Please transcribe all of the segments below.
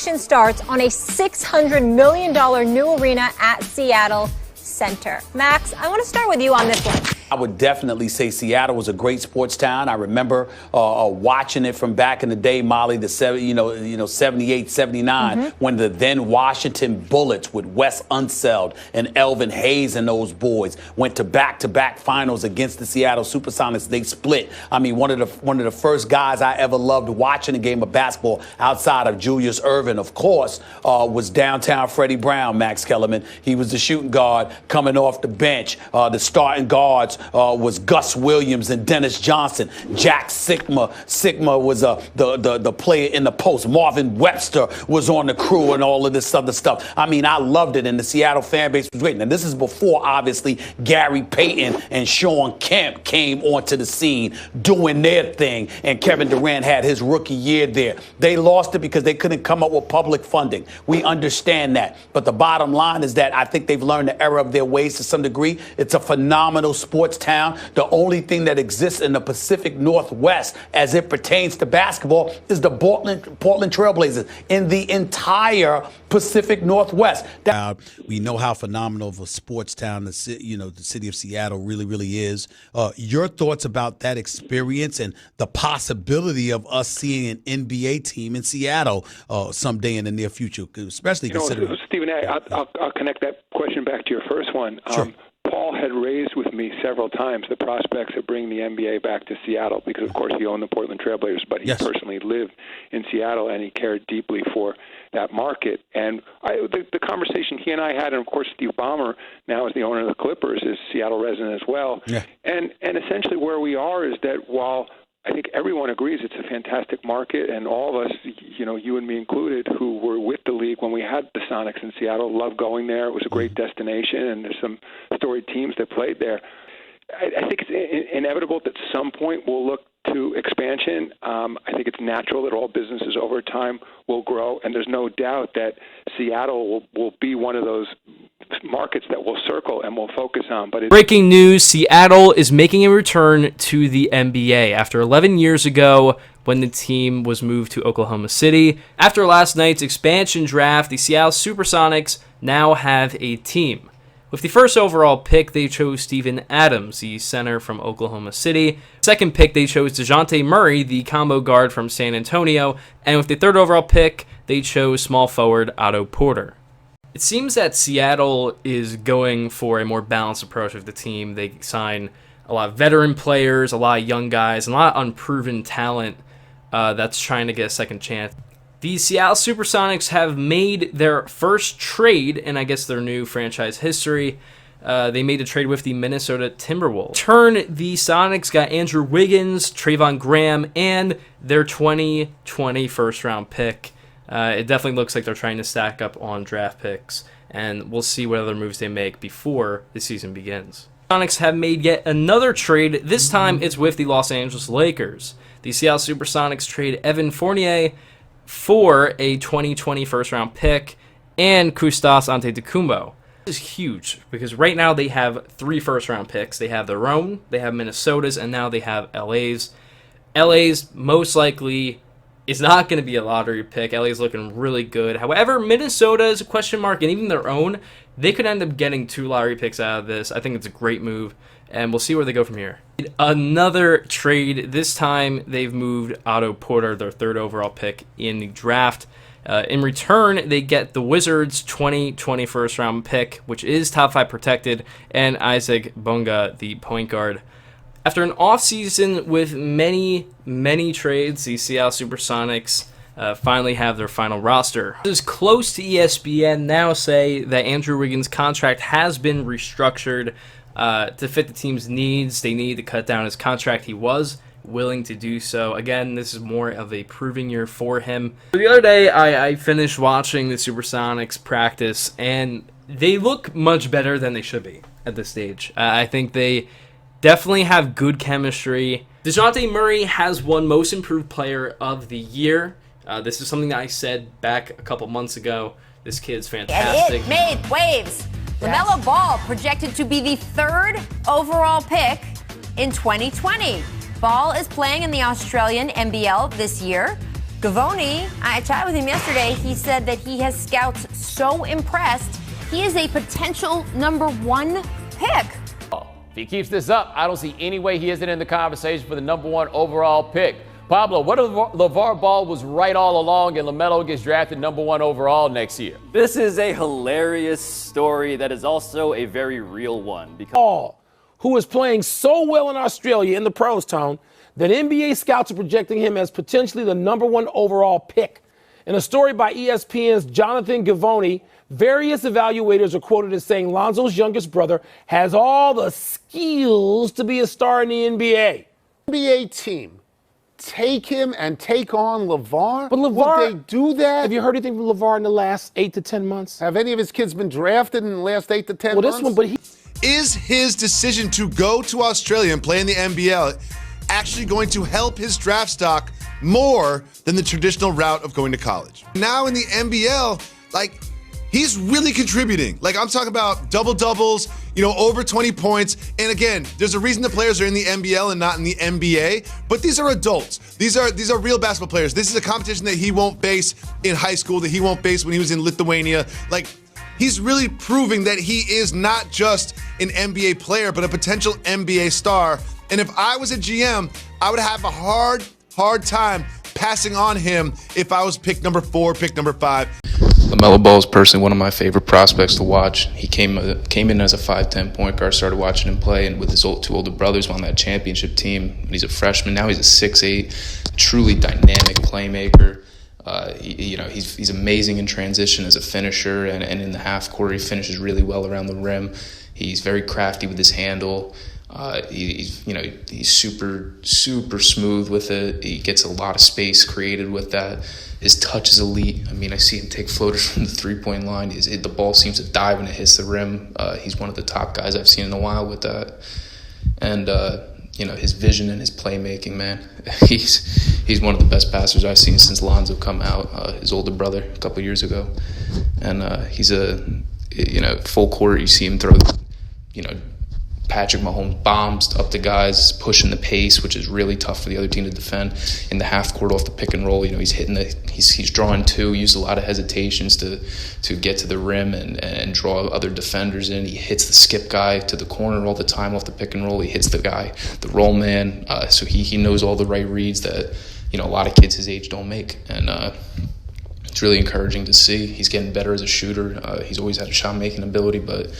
Starts on a $600 million new arena at Seattle Center. Max, I want to start with you on this one. I would definitely say Seattle was a great sports town. I remember watching it from back in the day, Molly, the 78, 79, when the then Washington Bullets with Wes Unseld and Elvin Hayes and those boys went to back-to-back finals against the Seattle Supersonics. They split. I mean, one of the first guys I ever loved watching a game of basketball outside of Julius Erving, of course, was downtown Freddie Brown, Max Kellerman. He was the shooting guard coming off the bench. The starting guards was Gus Williams and Dennis Johnson. Jack Sigma was the player in the post. Marvin Webster was on the crew and all of this other stuff. I mean, I loved it, and the Seattle fan base was great. And this is before, obviously, Gary Payton and Sean Kemp came onto the scene doing their thing, and Kevin Durant had his rookie year there. They lost it because they couldn't come up with public funding. We understand that. But the bottom line is that I think they've learned the error of their ways to some degree. It's a phenomenal sports town. The only thing that exists in the Pacific Northwest as it pertains to basketball is the Portland Trailblazers in the entire Pacific Northwest. We know how phenomenal of a sports town the city of Seattle really is. Your thoughts about that experience and the possibility of us seeing an NBA team in Seattle someday in the near future, especially considering. Stephen, I'll connect that question back to your first one. Sure. Paul had raised with me several times the prospects of bringing the NBA back to Seattle because, of course, he owned the Portland Trailblazers, but he personally lived in Seattle and he cared deeply for that market. And the conversation he and I had, and of course Steve Ballmer now is the owner of the Clippers, is Seattle resident as well. Yeah. And essentially where we are is that while I think everyone agrees it's a fantastic market, and all of us, you and me included, who were with the league when we had the Sonics in Seattle, loved going there. It was a great destination, and there's some storied teams that played there. I think it's inevitable that at some point we'll look to expansion. I think it's natural that all businesses over time will grow, and there's no doubt that Seattle will be one of those markets that we'll circle and we'll focus on. But breaking news, Seattle is making a return to the NBA after 11 years ago when the team was moved to Oklahoma City. After last night's expansion draft, the Seattle Supersonics now have a team. With the first overall pick, they chose Steven Adams, the center from Oklahoma City. Second pick, they chose DeJounte Murray, the combo guard from San Antonio. And with the third overall pick, they chose small forward Otto Porter. It seems that Seattle is going for a more balanced approach with the team. They sign a lot of veteran players, a lot of young guys, and a lot of unproven talent that's trying to get a second chance. The Seattle Supersonics have made their first trade in, I guess, their new franchise history. They made a trade with the Minnesota Timberwolves. Turn, the Sonics got Andrew Wiggins, Trayvon Graham, and their 2020 first-round pick. It definitely looks like they're trying to stack up on draft picks, and we'll see what other moves they make before the season begins. Sonics have made yet another trade. This time it's with the Los Angeles Lakers. The Seattle Supersonics trade Evan Fournier for a 2020 first-round pick and Kostas Antetokounmpo. This is huge because right now they have 3 first-round picks. They have their own, they have Minnesota's, and now they have LA's. LA's most likely is not going to be a lottery pick. LA's looking really good. However, Minnesota is a question mark, and even their own, they could end up getting 2 lottery picks out of this. I think it's a great move, and we'll see where they go from here. Another trade. This time, they've moved Otto Porter, their 3rd overall pick in the draft. In return, they get the Wizards' 2020 first-round pick, which is top 5 protected, and Isaac Bonga, the point guard. After an offseason with many trades, the Seattle Supersonics finally have their final roster. This is close to ESPN now say that Andrew Wiggins' contract has been restructured to fit the team's needs. They need to cut down his contract. He was willing to do so. Again, this is more of a proving year for him. The other day, I finished watching the Supersonics practice, and they look much better than they should be at this stage. I think they definitely have good chemistry. DeJounte Murray has won Most Improved Player of the Year. This is something that I said back a couple months ago. This kid's fantastic. And it made waves. Yes. Lamelo Ball projected to be the 3rd overall pick in 2020. Ball is playing in the Australian NBL this year. Gavoni, I chatted with him yesterday. He said that he has scouts so impressed, he is a potential #1 pick. If he keeps this up, I don't see any way he isn't in the conversation for the #1 overall pick. Pablo, what if LeVar Ball was right all along and LaMelo gets drafted #1 overall next year? This is a hilarious story that is also a very real one. Because Ball, who is playing so well in Australia in the pros, Tone, that NBA scouts are projecting him as potentially the #1 overall pick. In a story by ESPN's Jonathan Gavoni, various evaluators are quoted as saying Lonzo's youngest brother has all the skills to be a star in the NBA. NBA team take him and take on LeVar? But LeVar, would they do that? Have you heard anything from LeVar in the last 8 to 10 months? Have any of his kids been drafted in the last 8 to 10 months? Well, this one, but he... Is his decision to go to Australia and play in the NBL actually going to help his draft stock more than the traditional route of going to college? Now in the NBL, like, he's really contributing. Like, I'm talking about double-doubles, over 20 points. And again, there's a reason the players are in the NBL and not in the NBA, but these are adults. These are real basketball players. This is a competition that he won't face in high school, that he won't face when he was in Lithuania. Like, he's really proving that he is not just an NBA player, but a potential NBA star. And if I was a GM, I would have a hard time passing on him if I was pick #4, pick #5. Lamelo Ball is personally one of my favorite prospects to watch. He came in as a 5'10" point guard, started watching him play, and with his two older brothers on that championship team. When he's a freshman, now he's a 6'8", truly dynamic playmaker. He's amazing in transition as a finisher, and in the half court he finishes really well around the rim. He's very crafty with his handle. He's super smooth with it. He gets a lot of space created with that. His touch is elite. I mean, I see him take floaters from the three-point line. The ball seems to dive when it hits the rim. He's one of the top guys I've seen in a while with that. And his vision and his playmaking, man. He's one of the best passers I've seen since Lonzo come out, his older brother, a couple years ago. And he's full court. You see him throw, Patrick Mahomes bombs up the guys, pushing the pace, which is really tough for the other team to defend. In the half court off the pick and roll, he's hitting he's drawing two, used a lot of hesitations to get to the rim and draw other defenders in. He hits the skip guy to the corner all the time off the pick and roll. He hits the roll man. So he knows all the right reads that a lot of kids his age don't make. And it's really encouraging to see. He's getting better as a shooter. He's always had a shot making ability, but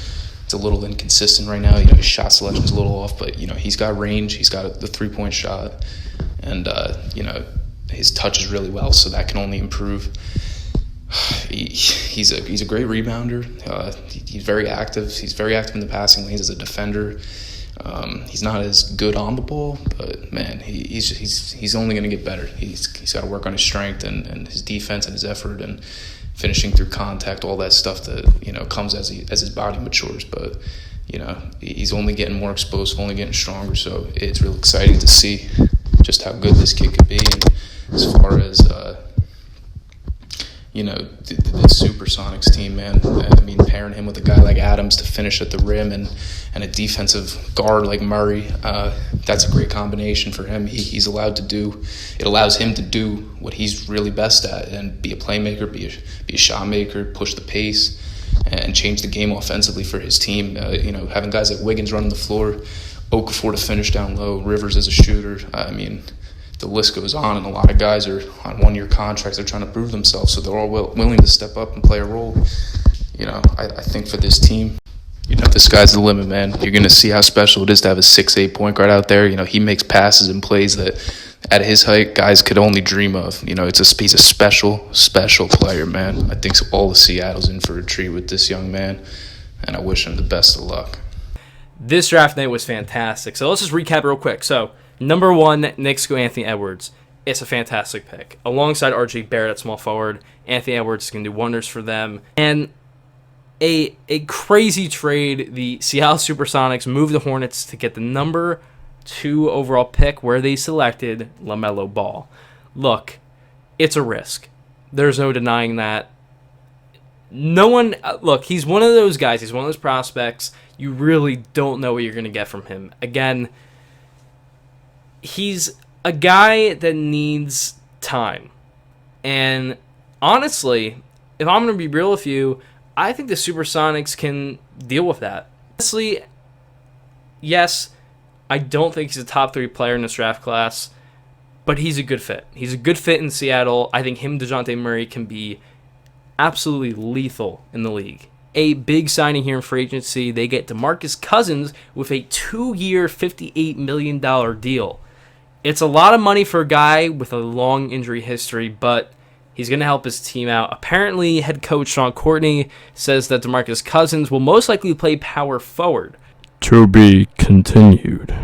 it's a little inconsistent right now. His shot selection's a little off, but he's got range. He's got the 3-point shot, and his touch is really well, so that can only improve. He's a great rebounder. He's very active. He's very active in the passing lanes as a defender. He's not as good on the ball, but man, he's only going to get better. He's got to work on his strength and his defense and his effort and finishing through contact, all that stuff that comes as his body matures. But he's only getting more exposed, only getting stronger. So it's really exciting to see just how good this kid could be. And as far as the Supersonics team, man. I mean, pairing him with a guy like Adams to finish at the rim and a defensive guard like Murray, that's a great combination for him. It allows him to do what he's really best at and be a playmaker, be a shot maker, push the pace, and change the game offensively for his team. Having guys like Wiggins running the floor, Okafor to finish down low, Rivers as a shooter. I mean, the list goes on, and a lot of guys are on one-year contracts. They're trying to prove themselves, so they're all willing to step up and play a role. I think for this team, the sky's the limit, man. You're going to see how special it is to have a 6'8" point guard out there. He makes passes and plays that at his height, guys could only dream of. He's a special player, man. I think all of Seattle's in for a treat with this young man, and I wish him the best of luck. This draft night was fantastic. So let's just recap real quick. So, #1, Knicks go Anthony Edwards. It's a fantastic pick. Alongside R.J. Barrett at small forward, Anthony Edwards is going to do wonders for them. And a crazy trade, the Seattle Supersonics moved the Hornets to get the #2 overall pick where they selected Lamelo Ball. Look, it's a risk. There's no denying that. He's one of those guys. He's one of those prospects. You really don't know what you're going to get from him. Again, he's a guy that needs time. And honestly, if I'm going to be real with you, I think the Supersonics can deal with that. Honestly, yes, I don't think he's a top 3 player in this draft class, but he's a good fit. He's a good fit in Seattle. I think him and DeJounte Murray can be absolutely lethal in the league. A big signing here in free agency. They get DeMarcus Cousins with a 2-year, $58 million deal. It's a lot of money for a guy with a long injury history, but he's going to help his team out. Apparently, head coach Sean Courtney says that DeMarcus Cousins will most likely play power forward. To be continued.